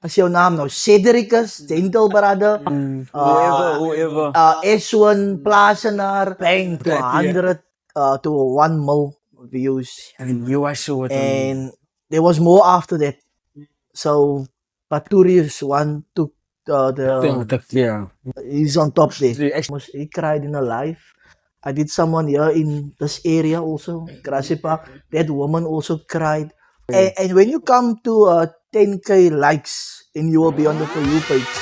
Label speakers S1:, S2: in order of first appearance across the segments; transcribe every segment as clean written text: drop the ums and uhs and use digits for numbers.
S1: As jouw naam nou? Cedricus, Gentle Brother,
S2: Whoever.
S1: S1 Plasenaar, bang to
S2: That, yeah.
S1: 100 to 1 mil views.
S2: And you are short.
S1: And there was more after that. So, Paturius one took
S2: Yeah.
S1: he's on top there.
S2: The ex-
S1: He cried in a live. I did someone here in this area also, Grasipa. That woman also cried. And when you come to 10k likes, and you will be on the For You page,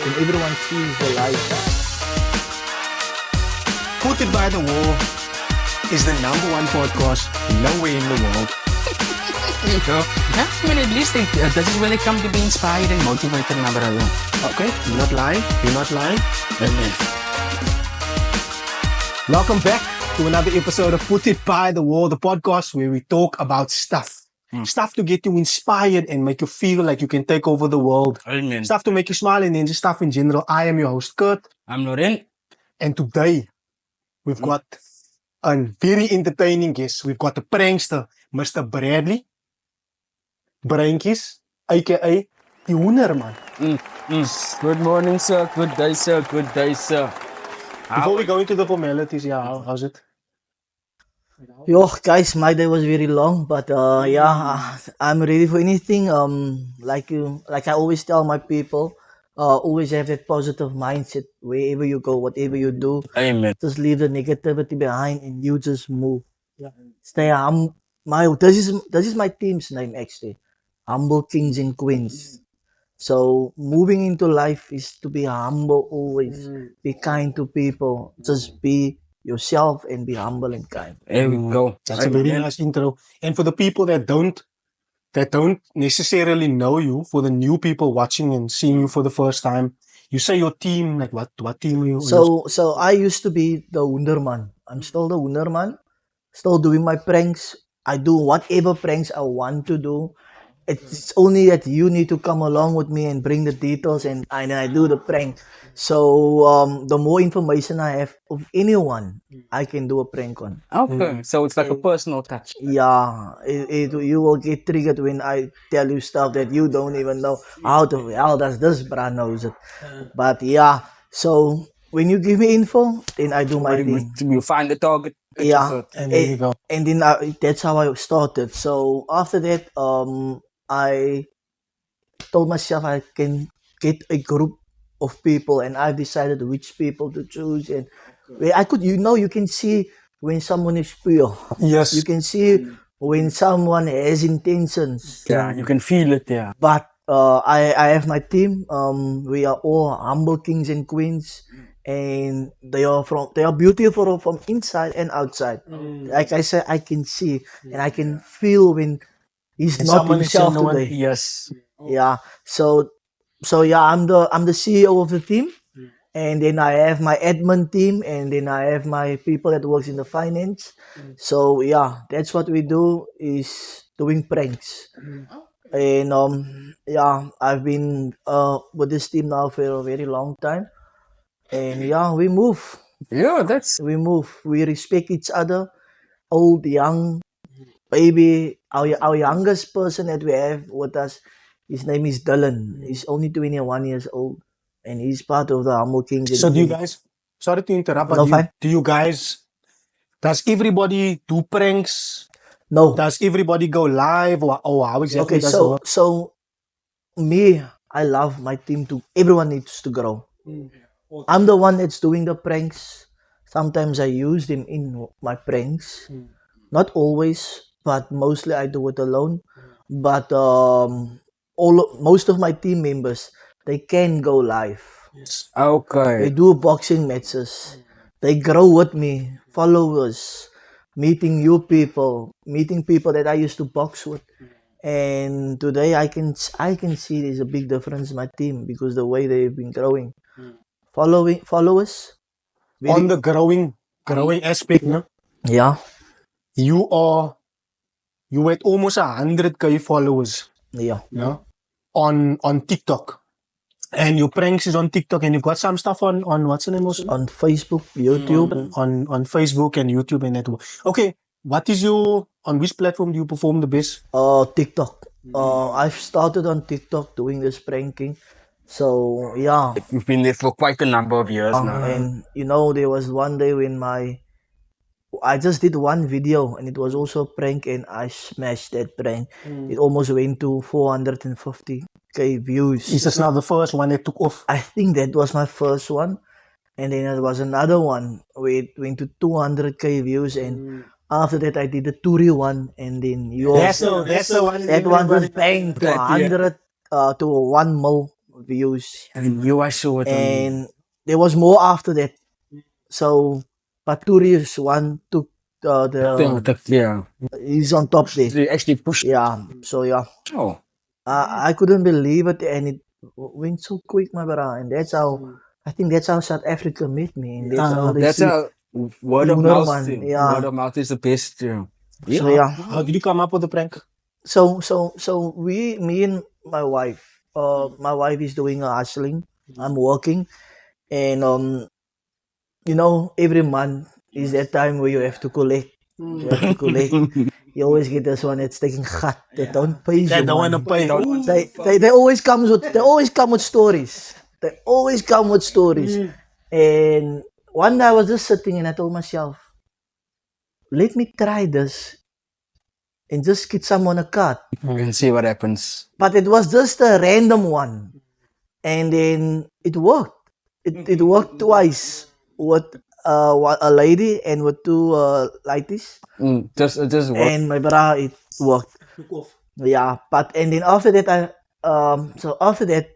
S1: and everyone sees the live.
S3: Put It By The Wall is the #1 podcast nowhere in the world.
S2: That's when at least this is when they come to be inspired and motivated, my brother.
S3: Okay, you're not lying. You're not lying. Welcome back to another episode of Put It By The Wall, the podcast where we talk about stuff. Stuff to get you inspired and make you feel like you can take over the world.
S2: Amen.
S3: Stuff to make you smile and then just stuff in general. I am your host, Kurt.
S2: I'm Laurent.
S3: And today, we've got a very entertaining guest. We've got the prankster, Mr. Bradley Brainkies, aka Hoender, man.
S2: Good morning, sir. Good day, sir. Good day, sir.
S3: Before we go into the formalities, how's it?
S1: Yo, guys, my day was very long, but I'm ready for anything. Like I always tell my people, always have that positive mindset wherever you go, whatever you do.
S2: Amen.
S1: Just leave the negativity behind and you just move. Stay this is my team's name actually. Humble Kings and Queens. So moving into life is to be humble always. Be kind to people. Just be yourself and be humble and kind.
S2: There we go.
S3: That's a very nice intro. And for the people that don't necessarily know you, for the new people watching and seeing you for the first time, you say your team, like what team are you?
S1: So I used to be the Hoenderman. I'm still the Hoenderman. Still doing my pranks. I do whatever pranks I want to do. It's only that you need to come along with me and bring the details and I do the prank. So the more information I have of anyone, I can do a prank on.
S2: Okay, so it's like a personal touch.
S1: Yeah, you will get triggered when I tell you stuff that you don't even know. How the hell does this bra knows it? But yeah, so when you give me info, then I do my thing.
S2: You find the target.
S1: Yeah,
S3: and there you go.
S1: And then that's how I started. So after that, I told myself I can get a group of people, and I decided which people to choose. And where I could, you can see when someone is pure.
S3: Yes.
S1: You can see when someone has intentions.
S2: Yeah, you can feel it. Yeah.
S1: But I have my team. We are all humble kings and queens, and they are beautiful from inside and outside. Like I said, I can see and I can feel when he's
S3: And
S1: not
S3: someone is
S1: himself
S3: genuine.
S1: today.
S2: Yes.
S1: Yeah. So yeah, I'm the CEO of the team, and then I have my admin team, and then I have my people that works in the finance. So yeah, that's what we do is doing pranks. And yeah, I've been with this team now for a very long time, and yeah, we move.
S2: Yeah, that's
S1: We respect each other, old, young, baby. Our youngest person that we have with us, his name is Dylan. He's only 21 years old, and he's part of the Humble Kings.
S3: So do you guys, sorry to interrupt, but
S1: No, fine.
S3: do you guys, does everybody do pranks?
S1: No.
S3: Does everybody go live or how exactly
S1: Okay,
S3: does it work?
S1: so me, I love my team too. Everyone needs to grow. I'm the one that's doing the pranks. Sometimes I use them in my pranks. Not always, but mostly I do it alone. But most of my team members, they can go live. They
S2: okay.
S1: do boxing matches. They grow with me, followers, meeting new people, meeting people that I used to box with. And today I can see there's a big difference in my team because the way they've been growing. Followers.
S3: On the growing aspect, no?
S1: Yeah.
S3: You had almost 100K followers,
S1: Yeah.
S3: no? On TikTok. And your pranks is on TikTok, and you've got some stuff on what's the name also?
S1: On Facebook, YouTube.
S3: On Facebook and YouTube and that. Okay, what is on which platform do you perform the best?
S1: TikTok. I've started on TikTok doing this pranking. So yeah,
S2: You've been there for quite a number of years now.
S1: and there was one day when I just did one video and it was also a prank and I smashed that prank. It almost went to 450k views.
S3: Is this now the first one that took off?
S1: I think that was my first one. And then there was another one where it went to 200k views. And after that, I did the Turi one. And then
S3: That's the one.
S1: that one just bang to
S2: That, yeah.
S1: 100 to 1 mil views.
S2: And you are short.
S1: And there was more after that. So, but Turi's one took
S2: Yeah.
S1: he's on top there.
S2: They actually pushed.
S1: Yeah. So yeah,
S2: Oh.
S1: I couldn't believe it, and it went so quick, my brother. And that's how I think that's how South Africa met me. And that's how they
S2: That's
S1: see.
S2: a word of
S1: Lunar
S2: mouth
S1: one,
S2: thing.
S1: yeah.
S2: Word of mouth is the best. Yeah.
S1: So yeah.
S3: How did you come up with the prank?
S1: So me and my wife. My wife is doing a hustling. I'm working, and every month is that time where you have to collect. You have to collect. You always get this one that's taking cut. They don't pay you.
S3: They don't want to
S1: man.
S3: pay.
S1: They always come with stories. They always come with stories. And one day I was just sitting and I told myself, let me try this and just get someone a cut.
S2: You can see what happens.
S1: But it was just a random one. And then it worked. It worked twice with a lady and with two lighties.
S2: Just work.
S1: And my brother, it worked. Yeah, and then after that, after that,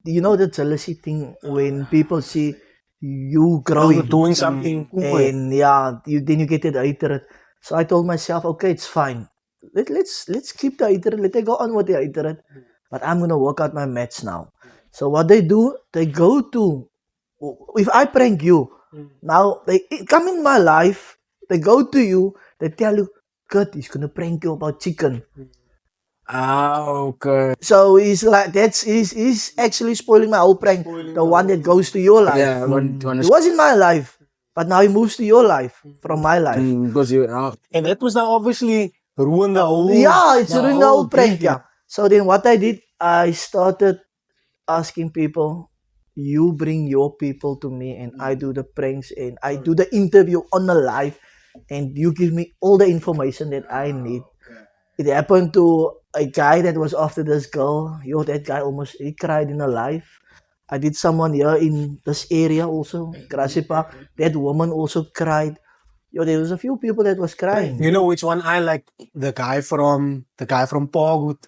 S1: the jealousy thing when people see you growing
S3: Doing something.
S1: and then you get it hatred. So I told myself, okay, it's fine. Let's keep the hatred. Let it go on with the hatred. But I'm gonna work out my match now. So what they do, they go to if I prank you, now they come in my life, they go to you, they tell you, Kurt, he's gonna prank you about chicken.
S2: Okay.
S1: So he's like he's actually spoiling my whole prank. The one that goes to your life.
S2: Yeah,
S1: He was in my life, but now he moves to your life from my life.
S2: because you
S3: And that was now obviously ruined the whole.
S1: Yeah, it's ruined the whole prank.
S3: gig.
S1: Yeah. So then what I did, I started asking people, you bring your people to me and I do the pranks and I do the interview on the live and you give me all the information that I need. It happened to a guy that was after this girl. That guy he cried in a live. I did someone here in this area also, Grassy Park. That woman also cried. There was a few people that was crying.
S3: You know which one I like? The guy from Pogwood.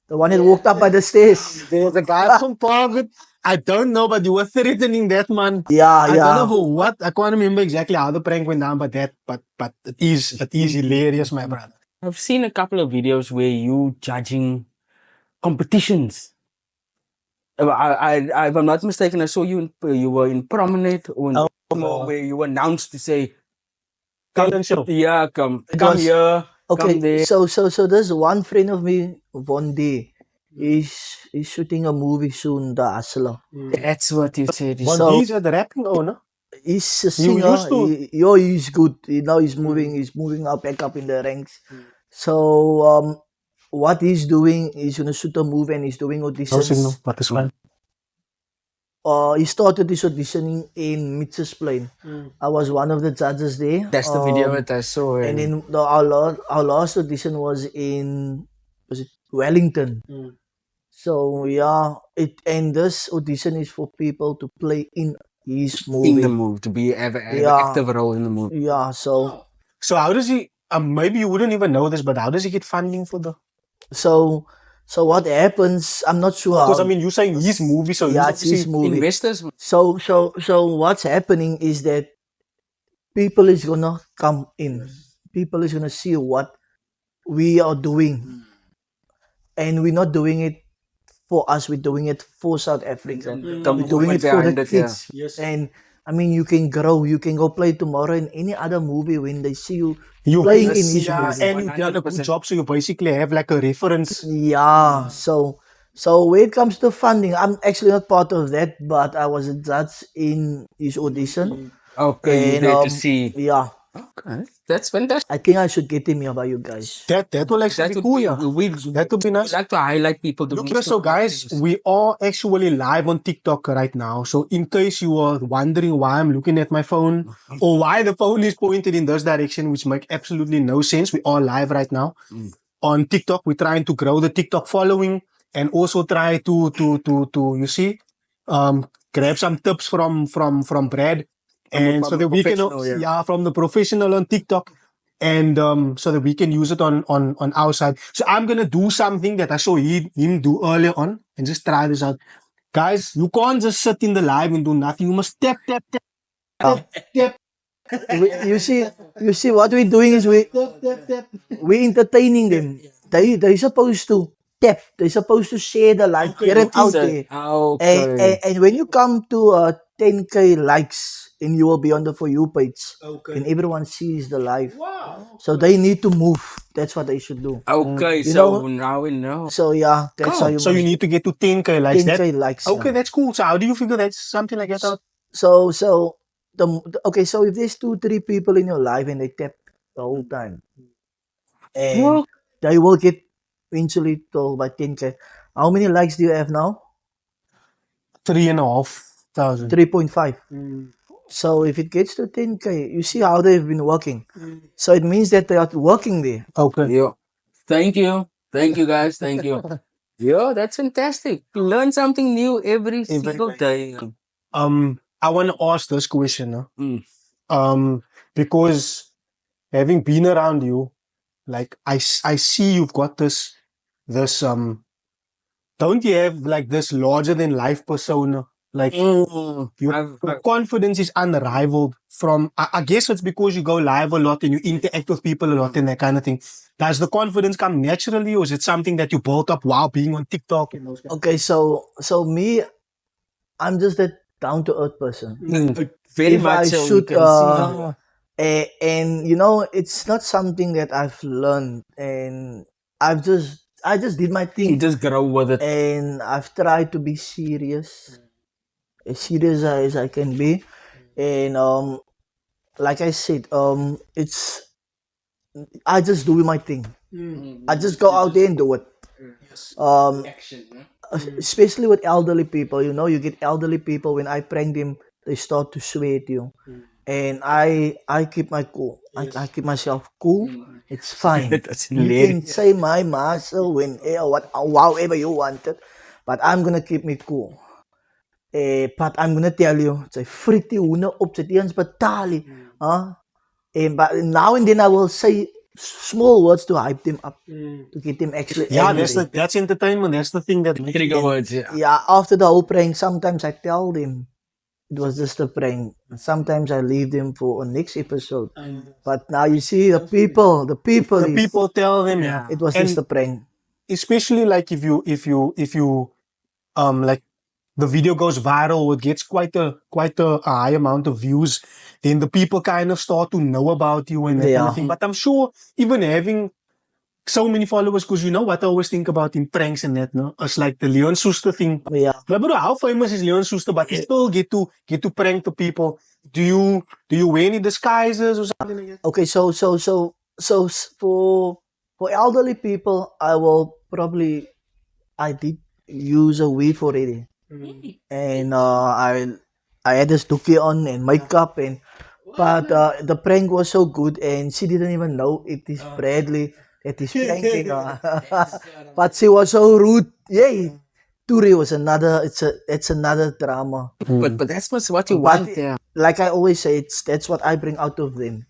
S1: The one that walked up by the stairs.
S3: There was a guy from Pogwood. I don't know, but you were threatening that man.
S1: Yeah,
S3: I
S1: yeah.
S3: don't know for what. I can't remember exactly how the prank went down, but it is hilarious, my brother.
S2: I've seen a couple of videos where you judging competitions. If I'm not mistaken, I saw you were in Promenade or in where you were announced to say,
S3: Talent show.
S2: yeah, come
S1: was-
S2: here, come
S1: Okay,
S2: there.
S1: so there's one friend of me, Bondi. He's shooting a movie soon, The Hustler.
S2: That's what you said.
S3: One
S1: So-
S3: these are the rapping owner.
S1: He's a singer.
S3: used to-
S1: He's good. Now he's moving up back up in the ranks. So what he's doing, he's gonna shoot a movie and he's doing
S3: No
S1: auditions.
S3: signal, but this one.
S1: He started his auditioning in Mitchell's Plain. I was one of the judges there.
S2: That's the video that I saw.
S1: And then our last audition was it Wellington. So yeah, this audition is for people to play in his movie.
S2: in the movie to have an
S1: Yeah.
S2: active role in the movie.
S1: Yeah, so
S3: So how does he? Maybe you wouldn't even know this, but how does he get funding for the?
S1: so what happens? I'm not sure.
S3: Because
S1: how.
S3: I mean, you're saying his movie, so
S1: yeah,
S3: he's
S1: it's his
S3: obviously-
S1: movie.
S2: Investors.
S1: So what's happening is that people is gonna come in. People is gonna see what we are doing, and we're not doing it for us. We're doing it for South Africa.
S2: The
S1: We're doing
S2: movement
S1: it for the
S2: behind it, yeah.
S1: kids. And I mean, you can grow. You can go play tomorrow in any other movie when they see you
S3: you
S1: playing in
S2: Yes,
S1: his
S3: yeah,
S1: movie.
S3: and you've done a good
S2: 100%.
S3: job, so you basically have like a reference.
S1: Yeah. So when it comes to funding, I'm actually not part of that, but I was a judge in his audition.
S2: Okay, you
S1: And,
S2: there to see.
S1: Yeah.
S2: Okay, that's fantastic.
S1: I think I should get him here by you guys.
S3: That will actually
S2: That
S3: be
S2: would
S3: cool,
S2: be,
S3: yeah. That would be nice.
S2: like to highlight people.
S3: Look here, so guys, we are actually live on TikTok right now. So in case you are wondering why I'm looking at my phone or why the phone is pointed in this direction, which make absolutely no sense, we are live right now on TikTok. We're trying to grow the TikTok following and also try to you see, grab some tips from Brad, and so that we can from the professional on TikTok. And so that we can use it on our side. So I'm gonna do something that I saw him do earlier on, and just try this out, guys. You can't just sit in the live and do nothing. You must tap.
S1: You see what we're doing is we entertaining them. They supposed to tap. They supposed to share the live, get it out there.
S2: Okay.
S1: And when you come to 10K likes, and you will be on the For You page, and everyone sees the live. So they need to move. That's what they should do.
S2: Okay,
S1: You
S2: so
S1: know-
S2: now we know.
S1: So yeah, that's how you.
S3: So you need to get to 10K likes.
S1: 10K likes.
S3: Okay,
S1: yeah.
S3: that's cool. So how do you figure that something like that out?
S1: So okay. So if there's 2-3 people in your life and they tap the whole time, and
S2: Well,
S1: they will get eventually told by 10K. How many likes do you have now?
S3: 3,500.
S1: 3.5. So if it gets to 10K, you see how they've been working. So it means that they are working there.
S3: Okay.
S2: yeah. Thank you guys. Thank you. Yeah, that's fantastic. You learn something new every single day.
S3: I want to ask this question, huh?
S2: Mm.
S3: Because having been around you, like I see you've got this don't you have like this larger than life persona? Like your confidence is unrivaled from, I guess it's because you go live a lot and you interact with people a lot and that kind of thing. Does the confidence come naturally, or is it something that you built up while being on TikTok and those kind of
S1: Okay, so me, I'm just that down to earth person.
S2: Very
S1: If I
S2: much so. You
S1: should,
S2: can see.
S1: and you know, it's not something that I've learned, and I just did my
S2: You
S1: thing,
S2: just grow with it.
S1: and I've tried to be serious, as serious as I can be, and like I said, it's I just do my thing. I just go out there and do it. Especially with elderly people, you know, you get elderly people. When I prank them, they start to swear at you, and I keep my cool. I keep myself cool. It's fine.
S2: That's
S1: You can say my muscle when however you want it, but I'm gonna keep me cool. But I'm gonna tell you, sy friet die hoene op, sy het eens betaal nie. But now and then I will say small words to hype them up, to get them actually angry.
S3: that's entertainment. That's the thing that makes
S2: Trigger words, yeah.
S1: Yeah, after the whole prank, sometimes I tell them it was just a prank. Sometimes I leave them for a next episode. But now you see the people
S3: people tell them, yeah.
S1: it was
S3: And
S1: just a prank.
S3: especially like if you like the video goes viral, it gets quite a high amount of views, then the people kind of start to know about you and that kind of thing. But I'm sure even having so many followers, because you know what I always think about in pranks and that, no? It's like the Leon Schuster thing.
S1: Yeah.
S3: But bro, how famous is Leon Schuster? But you still get to prank the people. Do you wear any disguises or something like that?
S1: Okay, so for elderly people, I did use a weave already, and I had this dookie on and makeup, but the prank was so good, and she didn't even know it is Bradley that is pranking her. But she was so rude. Yay! Turi was it's another drama.
S2: But that's what you want.
S1: But
S2: Yeah.
S1: like I always say, that's what I bring out of them.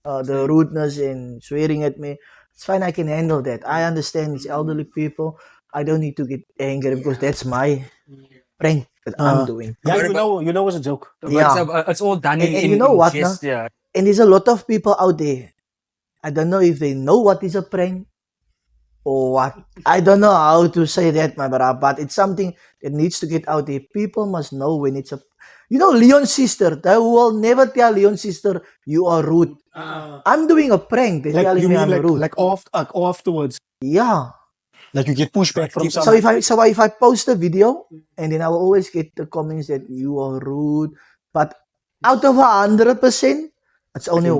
S1: The rudeness and swearing at me. It's fine, I can handle that. I understand it's elderly people. I don't need to get angry because that's my prank that I'm doing.
S3: Yeah, you know it's a joke.
S1: Yeah.
S2: It's all done
S1: And
S2: in
S1: you know
S2: in
S1: what,
S2: jest, yeah.
S1: And there's a lot of people out there. I don't know if they know what is a prank or what. I don't know how to say that, my brother, but it's something that needs to get out there. People must know when it's a. You know, Leon's sister, they will never tell Leon's sister, you are rude. I'm doing a prank. They're
S3: Like
S1: telling
S3: you
S1: me
S3: mean
S1: I'm rude.
S3: like afterwards,
S1: Yeah.
S3: like you get pushback from
S1: So
S3: someone.
S1: if I post a video, and then I will always get the comments that you are rude, but out of 100%, It's only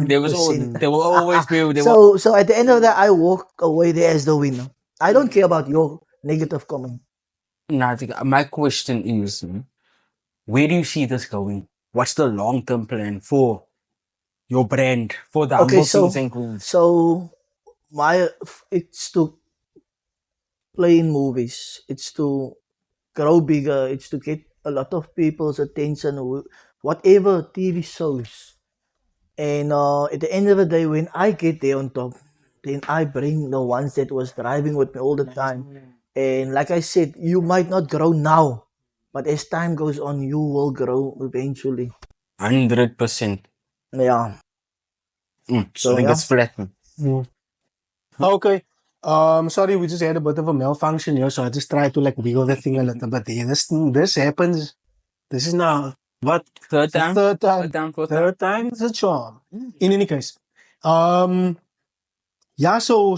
S2: There was
S1: 1%.
S2: there will always be there
S1: So at the end of that, I walk away there as the winner. I don't care about your negative comment.
S2: nothing. My question is, where do you see this going? What's the long term plan for your brand, for the
S1: Okay,
S2: humble kings and queens?
S1: so my it's to play in movies. It's to grow bigger. It's to get a lot of people's attention. Whatever TV shows. And at the end of the day, when I get there on top, then I bring the ones that was driving with me all the time. And like I said, you might not grow now, but as time goes on, you will grow eventually.
S2: 100%.
S1: Yeah.
S2: I
S1: So
S2: think
S1: yeah.
S2: it's flat.
S3: Okay. Sorry, we just had a bit of a malfunction here, so I just tried to like wiggle the thing a little bit. Yeah, this happens. This is now what
S2: Third time?
S3: third time.
S2: Fourth
S3: Third time is a charm. In any case, um, yeah. So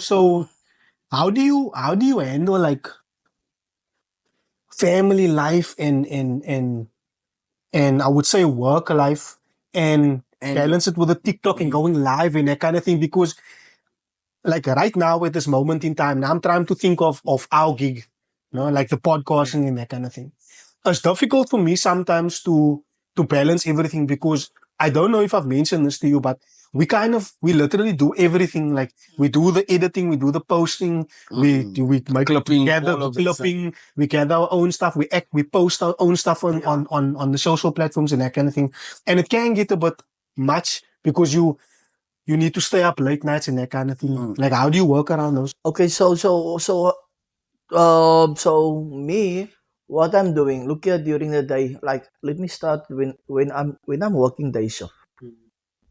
S3: how do you handle like family life and I would say work life and
S2: And
S3: balance it with the TikTok and going live and that kind of thing? Because like right now at this moment in time, now I'm trying to think of our gig, like the podcasting and that kind of thing. It's difficult for me sometimes to balance everything because I don't know if I've mentioned this to you, but we literally do everything. Like we do the editing, we do the posting, we make
S2: Clipping,
S3: gather
S2: all
S3: the
S2: of that stuff.
S3: clipping, we gather our own stuff, we post our own stuff on the social platforms and that kind of thing. And it can get a bit much because you need to stay up late nights and that kind of thing. Like how do you work around those?
S1: Okay. So me, what I'm doing, look here during the day. Like, let me start when I'm working day shift.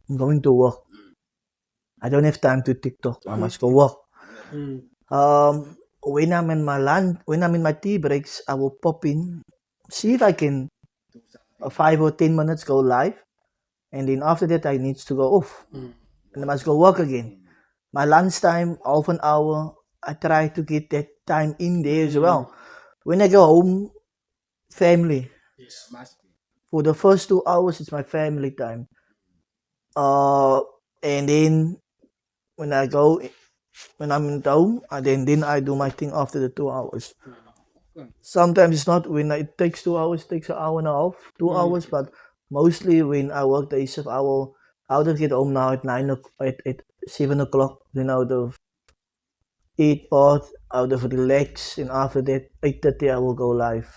S1: I'm going to work. I don't have time to TikTok. I must go work. When I'm in my lunch, when I'm in my tea breaks, I will pop in, see if I can 5 or 10 minutes go live, and then after that I need to go off, and I must go work again. My lunchtime, half an hour, I try to get that time in there as well. When I go home, family. For the first 2 hours, it's my family time. And then when I go, when I'm in home, then I do my thing after the 2 hours. Sometimes it's not when it takes 2 hours, it takes an hour and a half, 2 hours, but mostly when I work day shift, I'll just get home now at 7 o'clock. Then I would have eat bath, I would have relaxed, and after that 8:30 I will go live.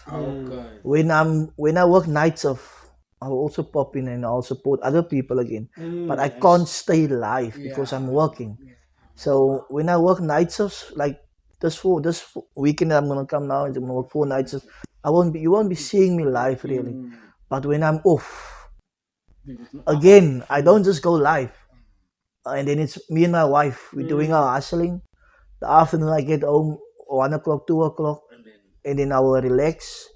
S1: When I work night shift, I will also pop in and I'll support other people again. But I can't stay live because I'm working. So when I work night shifts, like this weekend I'm gonna come now and I'm gonna work 4 night shifts. You won't be seeing me live really. But when I'm off, again, I don't just go live. And then it's me and my wife. We're doing our hustling. The afternoon I get home 1 o'clock, 2 o'clock, and then I will relax,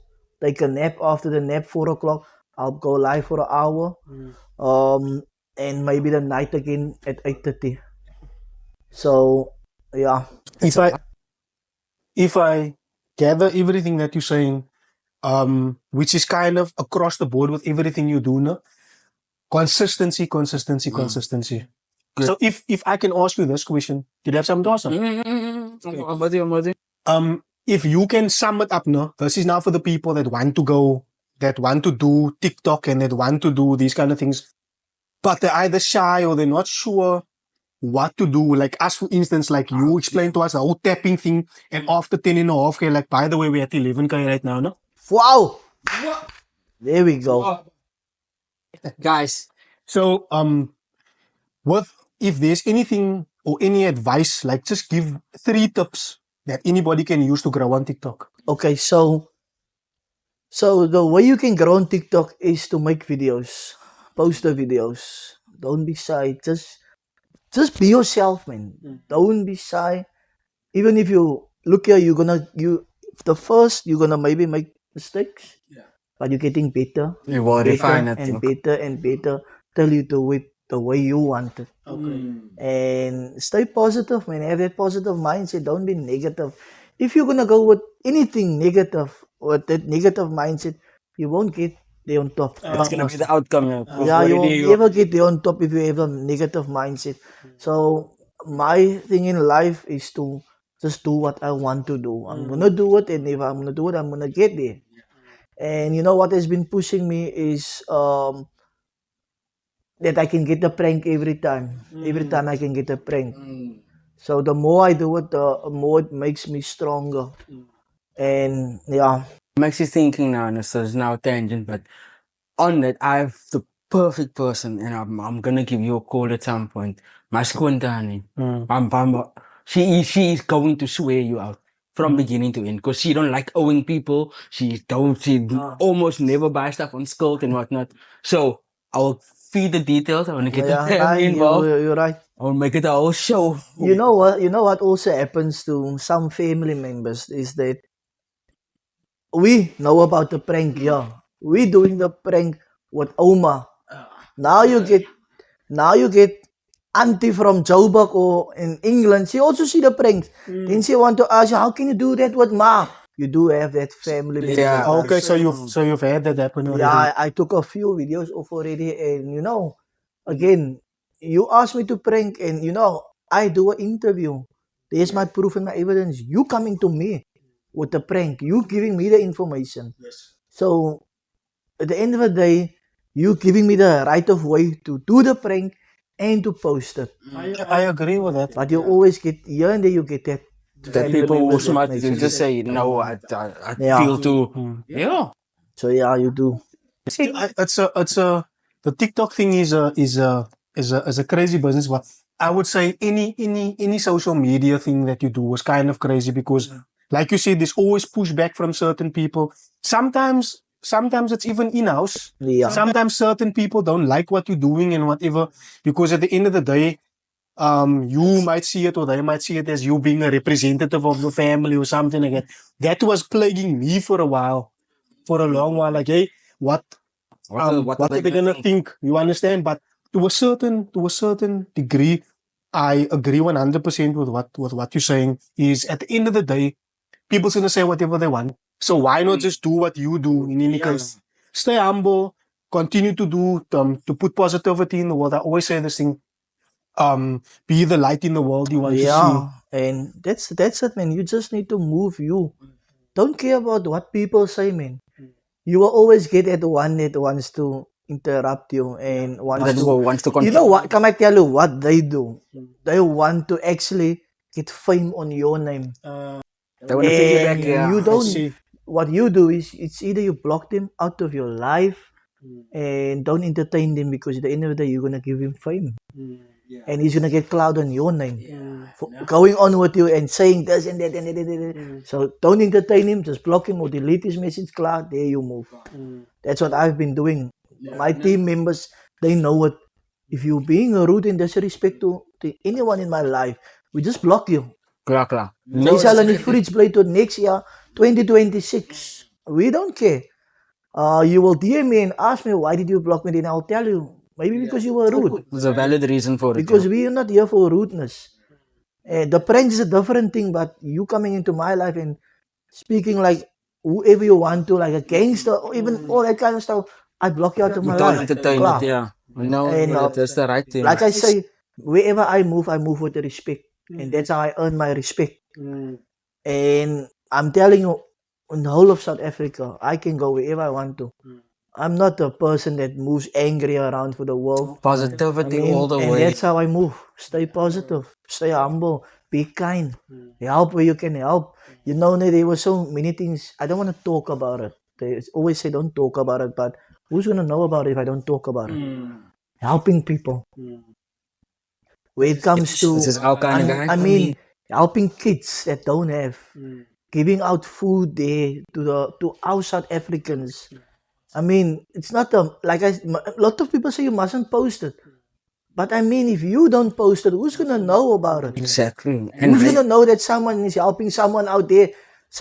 S1: take a nap. After the nap, 4 o'clock, I'll go live for an hour. And maybe the night again at 8:30. So yeah.
S3: If I gather everything that you're saying, which is kind of across the board with everything you do, no? Consistency.
S2: Good.
S3: So if I can ask you this question, do you have something to ask? If you can sum it up, no, this is now for the people that want to do TikTok and that want to do these kind of things, but they're either shy or they're not sure what to do. Like us, for instance, like you explained to us the whole tapping thing, and after 10.5K, like by the way, we're at 11K right now, no?
S1: Wow. There we go.
S2: Guys,
S3: So if there's anything or any advice, like just give 3 tips that anybody can use to grow on TikTok.
S1: Okay, so the way you can grow on TikTok is to make videos, post the videos. Don't be shy. Just be yourself, man. Don't be shy. Even if you look here, you're gonna maybe make mistakes, but you're getting better,
S2: you will refine it.
S1: and better and better till you do it the way you want it. And stay positive, man. Have that positive mindset. Don't be negative. If you're gonna go with anything negative or that negative mindset, you won't get they're on top.
S2: That's gonna be the outcome. Yeah, because
S1: Yeah, you
S2: already
S1: will never get there on top if you have a negative mindset. So my thing in life is to just do what I want to do. I'm gonna do it, and if I'm gonna do it, I'm gonna get there. And you know what has been pushing me is that I can get a prank every time. Every time I can get a prank. So the more I do it, the more it makes me stronger. And yeah,
S2: I'm actually thinking now, and so it's now a tangent, but on that, I have the perfect person, and I'm gonna give you a call at some point. My Squintani. She is going to swear you out from beginning to end because she don't like owing people. She almost never buy stuff on Skilled and whatnot. So I'll feed the details. I want to get the
S1: yeah,
S2: family involved.
S1: you're right.
S2: I'll make it a whole show.
S1: You know what? You know what also happens to some family members is that we know about the prank. Yeah, we doing the prank with Oma. Now you get auntie from Joburg or in England. She also see the pranks. Then she want to ask you, how can you do that with Ma? You do have that family member.
S2: Yeah.
S1: that
S3: Okay,
S1: does.
S3: so you've had that happen already.
S1: Yeah, I took a few videos of already, and again, you asked me to prank, and I do an interview. There's my proof and my evidence. You coming to me with the prank. You giving me the information. So at the end of the day, you giving me the right of way to do the prank and to post it.
S3: I agree with that.
S1: But you always get here and there you get that.
S2: That
S1: family
S2: people who
S1: members that
S2: smart
S1: makes
S2: they
S1: you
S2: just
S1: sad.
S2: say no. I
S1: Yeah.
S2: feel too. Yeah.
S1: So yeah, you do.
S3: See, the TikTok thing is a crazy business. But I would say any social media thing that you do is kind of crazy because, like you said, there's always pushback from certain people. Sometimes it's even in-house.
S1: Yeah.
S3: Sometimes certain people don't like what you're doing and whatever because at the end of the day, you might see it or they might see it as you being a representative of the family or something like that. That was plaguing me for a while, for a long while. Like, hey, what what are they gonna think? You understand? But to a certain degree, I agree 100% with what you're saying. Is at the end of the day, people's gonna say whatever they want. So why not just do what you do in any case? Stay humble, continue to do to put positivity in the world. I always say this thing. Be the light in the world you want to see.
S1: Yeah, and that's it, man. You just need to move you. Don't care about what people say, man. You will always get that one that wants to interrupt you and wants to.
S2: Wants to
S1: You know what? Come I tell you what they do. They want to actually get fame on your name.
S2: They want to piggyback.
S1: And
S2: Yeah.
S1: you don't.
S3: see.
S1: What you do is it's either you block them out of your life and don't entertain them because at the end of the day you're gonna give him fame. And he's gonna get cloud on your name for going on with you and saying this and that and that, and that. So don't entertain him, just block him or delete his message. Cloud, there you move. That's what I've been doing. My team members, they know it. If you're being rude and disrespect to anyone in my life, we just block you.
S2: Klaar.
S1: They shall only fridge play to next year, 2026. We don't care. You will DM me and ask me why did you block me, then I'll tell you. Maybe because you were rude.
S2: There's a valid reason for it.
S1: Because we are not here for rudeness. The prank is a different thing, but you coming into my life and speaking like whoever you want to, like a gangster, or even all that kind of stuff, I block you out of my
S2: Don't
S1: life.
S2: entertain
S1: Klaar.
S2: it. Yeah. No,
S1: And,
S2: that's the right thing.
S1: Like I say, wherever I move with respect. And that's how I earn my respect. And I'm telling you, in the whole of South Africa, I can go wherever I want to. I'm not a person that moves angry around for the world.
S2: Positivity all the
S1: and
S2: way.
S1: that's how I move. Stay positive, stay humble, be kind, help where you can help. There were so many things. I don't want to talk about it. They always say don't talk about it, but who's gonna know about it if I don't talk about it? Helping people. When it comes to,
S2: This is our kind of guy.
S1: helping kids that don't have, giving out food there to our South Africans. It's not a lot of people say you mustn't post it. But if you don't post it, who's gonna know about it?
S2: Exactly.
S1: Who's gonna know that someone is helping someone out there?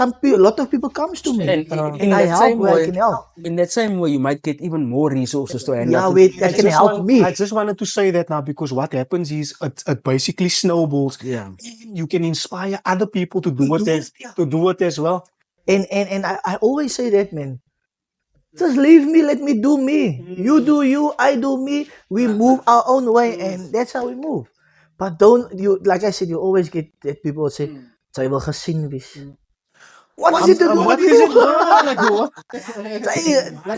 S1: A lot of people comes to me, and I help where I can help.
S2: In that same way, you might get even more resources to hand out.
S1: That can help me.
S3: I just wanted to say that now because what happens is it basically snowballs.
S2: Yeah.
S3: You can inspire other people to do it as well.
S1: And I always say that, man. Just leave me, let me do me. You do you, I do me. We move our own way, and that's how we move. But don't you, like I said, you always get that people say, "Jy wil gesien wees." What is it to do
S3: What
S1: with
S3: is it,
S1: you?
S3: bro? Like, what?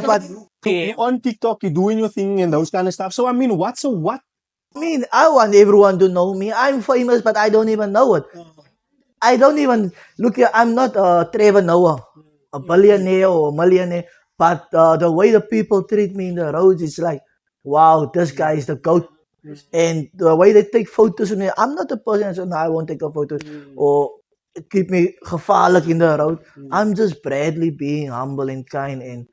S1: But
S3: You on TikTok, you're doing your thing and those kind of stuff. So, I mean, what's a what?
S1: I mean, I want everyone to know me. I'm famous, but I don't even know it. I don't even look here. I'm not Trevor Noah, a billionaire or a millionaire. But the way the people treat me in the roads, it's like, wow, this guy is the goat. And the way they take photos of me, I'm not the person that says, no, I won't take a photo or keep me gevaarlijk in the road. I'm just Bradley being humble and kind. And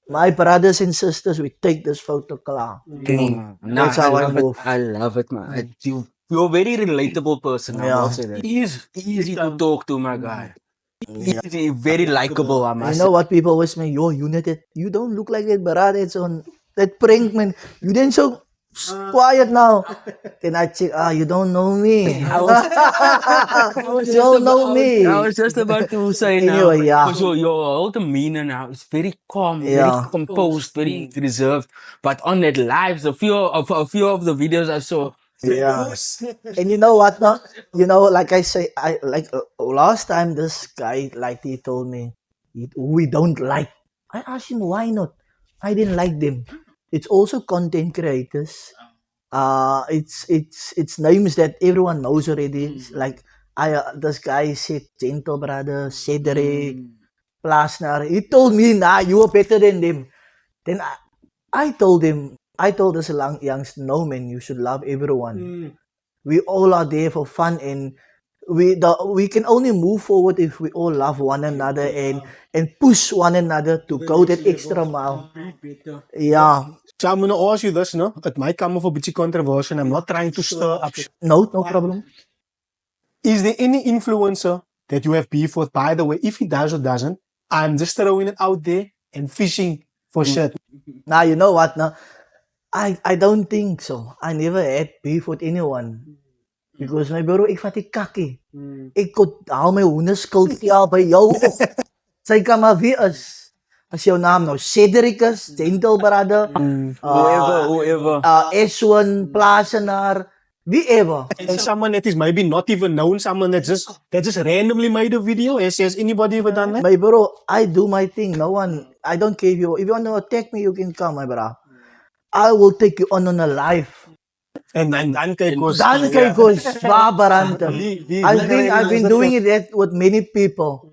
S1: my brothers and sisters, we take this photo klaar.
S2: Nah,
S1: That's how I
S2: love it.
S1: move.
S2: I love it, man. You're a very relatable person. I
S1: Yeah.
S2: will say that. Easy to talk to, my guy. Easy, very likable, I
S1: You
S2: must
S1: know what people always say? Yo, you don't look like that, brother. It's on that prank, man. You didn't so quiet now. Then I check, you don't know me.
S2: I was
S1: You don't know me.
S2: I was just about to say now,
S1: Anyway, yeah.
S2: because your whole demeanor now is very calm, very
S1: Yeah.
S2: composed, very reserved. But on that lives, a few of the videos I saw,
S1: Yeah. And you know what? No? You know, like I say, I like last time this guy like he told me we don't like. I asked him why not. I didn't like them. It's also content creators. It's names that everyone knows already. Like I this guy said Gentle Brother, Cedric, Plasner. He told me, nah, you are better than them. Then I told him, I told this youngster, no man, you should love everyone. We all are there for fun, and we can only move forward if we all love one another and push one another to go that extra mile. Yeah.
S3: So, I'm going to ask you this, no? It might come off a bit controversial. I'm not trying to stir up shit.
S1: No problem.
S3: Is there any influencer that you have beef with? By the way, if he does or doesn't, I'm just throwing it out there and fishing for shit.
S1: Now you know what? Now I don't think so. I never had beef with anyone. Because my bro, ek vat die kakkie. Ek kon haal my honderskuld al by jou op. Sy kan maar wie is. As jou naam nou Cedric is, Gentle Brother,
S2: whoever.
S1: S1, Plasenaar, whoever.
S3: And someone that is maybe not even known, someone that just randomly made a video. Has anybody ever done that?
S1: My bro, I do my thing. No one, I don't care if you want to attack me, you can come, my bro. I will take you on a live.
S3: And dan kyk ons.
S1: Dan kyk ons, zwaarbranden.
S3: Die-
S1: I've been doing it with many people.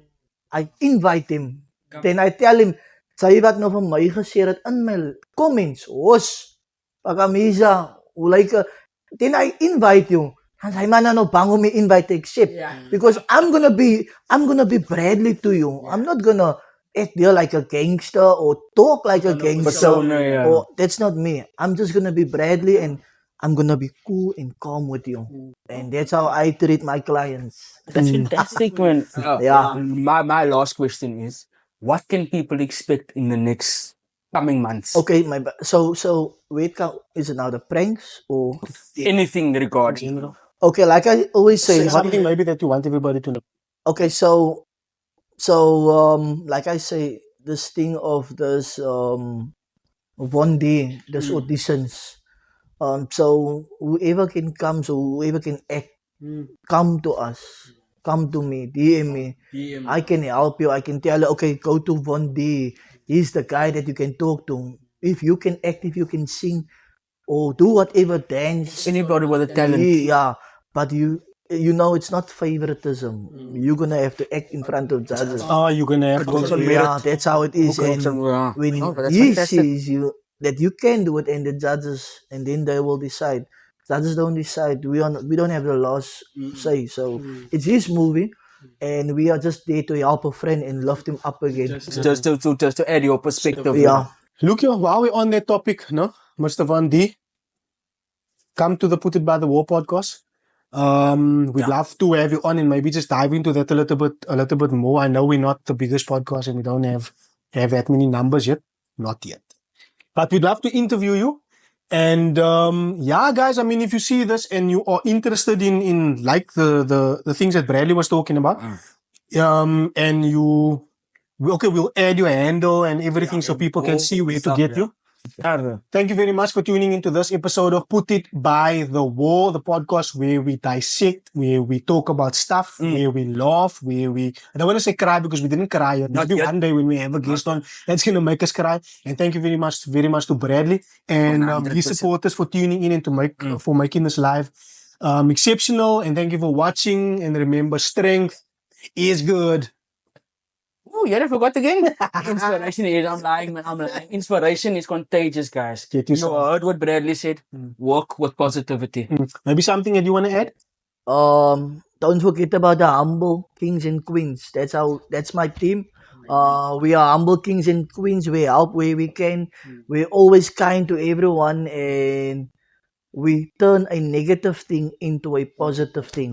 S1: I invite him. Then I tell him, sy wat nou van my gesê het in my comments, hos, Pakamisa, hoe lyk then I invite you. And hy man nou bang om my invite to accept. Because I'm gonna be Bradley to you. I'm not gonna act there like a gangster or talk like a gangster.
S2: Persona, yeah.
S1: Or that's not me. I'm just gonna be Bradley and I'm gonna be cool and calm with you. And that's how I treat my clients.
S2: That's fantastic, man.
S1: Yeah.
S2: My last question is, what can people expect in the next coming months?
S1: Okay, so wait, is it now the pranks or
S2: Anything regarding.
S1: okay? Like I always say,
S3: Something maybe that you want everybody to know.
S1: okay, so like I say, this thing of this one day, this auditions. So whoever can come, so whoever can act, come to us, come to me, DM me. I can help you. I can tell you, okay, go to one day. He's the guy that you can talk to. If you can act, if you can sing, or do whatever, dance.
S2: Anybody with a talent.
S1: Yeah, but you know it's not favoritism. You're gonna have to act in front of judges.
S3: Oh, you're gonna have to.
S1: Yeah, that's how it is. And
S2: Yeah.
S1: when
S2: Oh, but that's
S1: he
S2: fantastic.
S1: sees you that you can do it, and the judges, and then they will decide. Judges don't decide. We don't have the last say. So it's his movie, and we are just there to help a friend and lift him up again.
S2: Just to add your perspective.
S1: Yeah.
S3: Look here, while we're on that topic, no, Mr. Van D, come to the Put It By the Wall podcast. We'd love to have you on and maybe just dive into that a little bit more. I know we're not the biggest podcast and we don't have that many numbers yet. Not yet. But we'd love to interview you. And yeah, guys, I mean, if you see this and you are interested in like the things that Bradley was talking about, and you Okay, we'll add your handle and everything so people can see where to get you. Thank you very much for tuning into this episode of Put It By the Wall, the podcast where we dissect, where we talk about stuff, where we laugh, where we, I don't want to say cry because we didn't cry yet. Maybe one day when we have a guest on, that's going to make us cry. And thank you very much to Bradley and his supporters for tuning in and for making this live exceptional. And thank you for watching. And remember, strength is good.
S2: Oh, yeah, I forgot again. Inspiration is, I'm lying, man. I'm lying. Inspiration is contagious, guys.
S3: Get you
S2: You
S3: some.
S2: heard what Bradley said. Work with positivity.
S3: Maybe something that you want to add?
S1: Don't forget about the humble kings and queens. That's my team. We are humble kings and queens. We help where we can. We're always kind to everyone, and we turn a negative thing into a positive thing.